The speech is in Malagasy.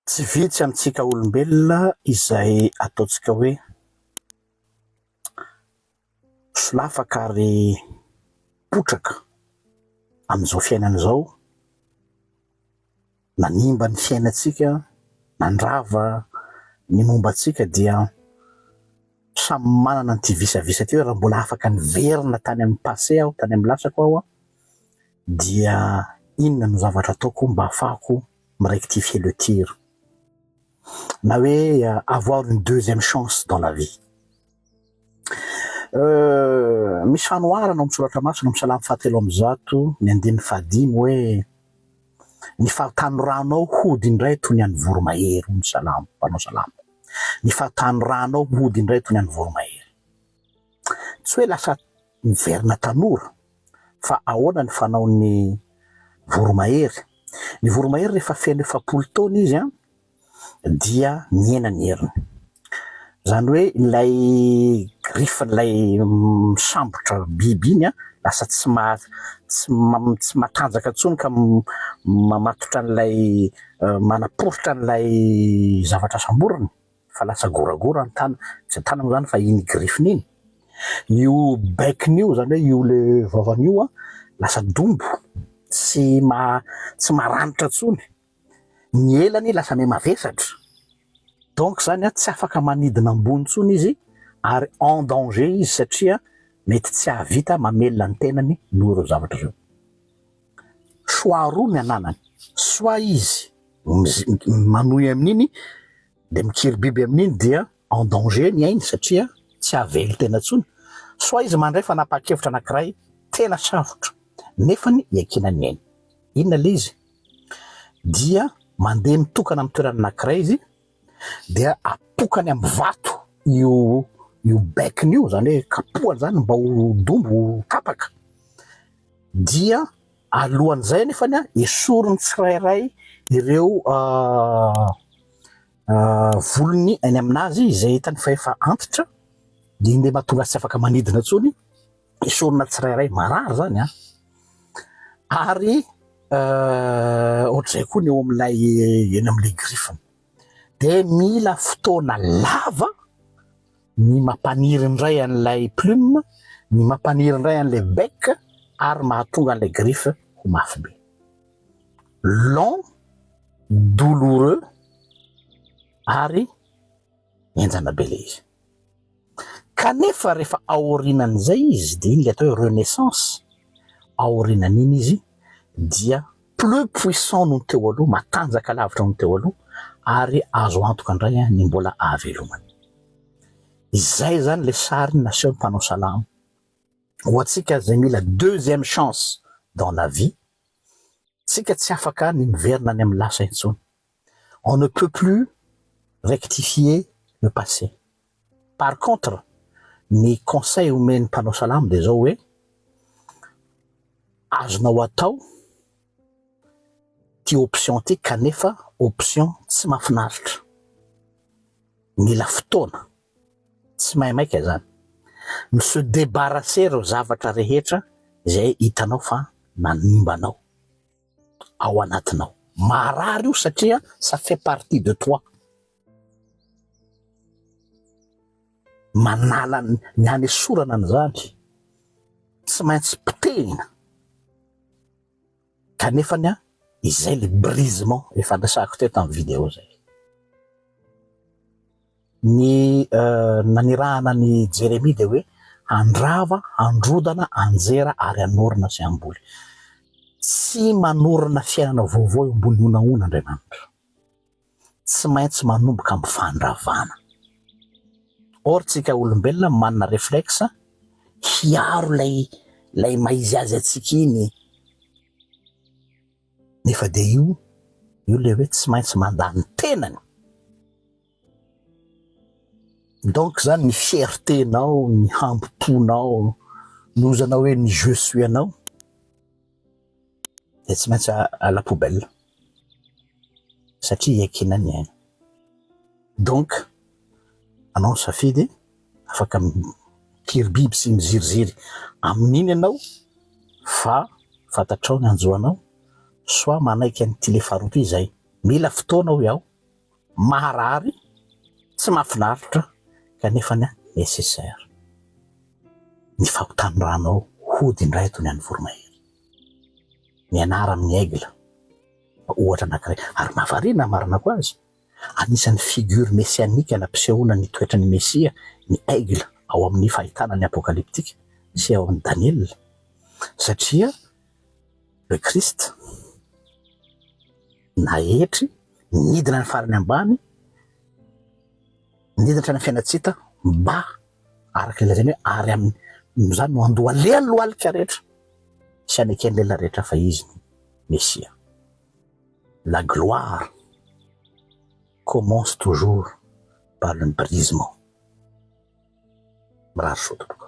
Tsy vitsy amintsika olombelona izay ataontsika hoe solafaka ary potraka amin'izao fiainana izao, nanimba ny fiainantsika, nandrava ny mombantsika dia samy manana ny ty visavisa ty hoe raha mbola afaka niverina tany amin'ny passé aho, tany amin'ny lasako aho dia inona no zavatra ataoko mba ahafahako mirectifier le tir, na hoe avoir une deuxième chance dans la vie. Misy fanoharana ao amin'ny soratra masina amin'ny salamy fahatelo amby zato ny andininy fahadimy hoe ny fahatanorano hody indray toy ny an'ny voromahery, ny salamo, mpanao salamo. Ny fahatanorano hody indray toy ny an'ny voromahery. Tsy hoe lasa miverina tanora fa ahoana ny fanaon'ny voromahery. Ny voromahery rehefa feno 70 taona izy dia miena ny heriny. Zany hoe ilay griffe-n'ilay misambotra biby iny lasa tsy matanjaka intsony ka mamatotra an'ilay manaporitra an'ilay zavatra samboriny fa lasa goragora ny tana. Tsy tanana zany fa iny griffe-ny iny. Io bec-ny io zany hoe io le vavany io lasa dombo, tsy maranitra intsony. Ny elany lasa mavesatra. Donc zany tsy afaka manidina ambony intsony izy ary en danger izy satria mety tsy ahavita mamelona ny tenany noho ireo zavatra ireo. Choix roa ny ananany. Soit izy manohy amin'iny dia mikiribiby amin'iny dia en danger ny ainy satria tsy avelo tena intsony. Soit izy mandray fanapa-kevitra anankiray tena sarotra nefany iakina ny ainy. Inona le izy? Dia mandeha mitokana amin'ny toerana anankiray izy dia apokany amin'ny vato io bec-ny io, zany hoe kapohany zany mba ho dombo ho tapaka. Dia alohan'izay nefany esoriny tsirairay ireo volony any aminazy izay hitany fa efa antitra dia iny mahatonga tsy afaka manidina intsony. Esorina tsirairay marary zany ary ohatr'izay koa ny eo amin'ilay eny amin'ilay griffiny. Dia mila fotoana lava ny mampaniry indray an'ilay plume, ny mampaniry indray an'ilay bec ary mahatonga an'ilay griffe ho mafy be. Long, douloureux ary enjana be le izy. Kanefa rehefa aorinan'izay izy dia iny le atao hoe renaissance. Aorinan'iny izy dia plus puissant noho ny teo aloha, matanjaka lavitra noho ny teo aloha ary azo antoka indray ny mbola ahavelomany. Izay zany le sary nasehon'ny mpanao salamo ho antsika zay mila deuxième chance dans la vie. Tsika tsy afaka ny miverina any amin'ny lasa intsony. On ne peut plus rectifier le passé. Par contre, ny conseil omen'ny mpanao salamo dia zao hoe azonao atao ty option ty kanefa option tsy mahafinaritra. Mila fotoana, tsy maimaika zany. Se débarrasser ireo zavatra rehetra izay hitanao fa nanimbanao ao anatinao. Marary io satria ça fait partie de toi. Manala ny hanesorana an'izany tsy maintsy potehina. Kanefany izay le brisement efa andresahako teo tamin'ny vidéo zay. Ny nanirahana ny Jérémie dia hoe andrava, androdana, anjera ary anorina sy amboly. Tsy manorina fiainana vaovao eo ambony onaona Andriamanitra. Tsy maintsy manomboka amin'ny fandravana. Or tsika olombelona manana réflexe hiaro lay maizy azy atsika iny. Nefa dia io le hoe tsy maintsy mandany tenany. Donc zany ny fierté-nao, ny hambo-ponao, nozanao hoe ny je suis anao dia tsy maintsy à la poubelle satria iakinany aina. Donc anao safidy afaka mikiribiby sy miziriziry amin'iny ianao fa fantatrao ny anjoanao, soit manaiky an'ity le faharoa ty izay mila fotoana ho iaho maharary, tsy mahafinaritra kanefa nécessaire. Ny fahotanindranao hodindray toy ny an'ny voromahery. Nianara amin'ny aigle ohatra anankiray, ary mahavariana marina koa azy. Anisan'ny figure messianique nampisehoana ny toetra ny Mesia, ny aigle ao amin'ny fahitana ny apokalyptika sy ao amin'ny Daniel, satria le Christ nahetry nidina ny farany ambany, niditra ny fiainatsita mba araka ilazany hoe ary amin'izany no andohalea ny lohalika rehetra sy aneken'ny leila rehetra fa izy ny Mesia. La gloire commence toujours par le brisement. Mirary soa tompoko.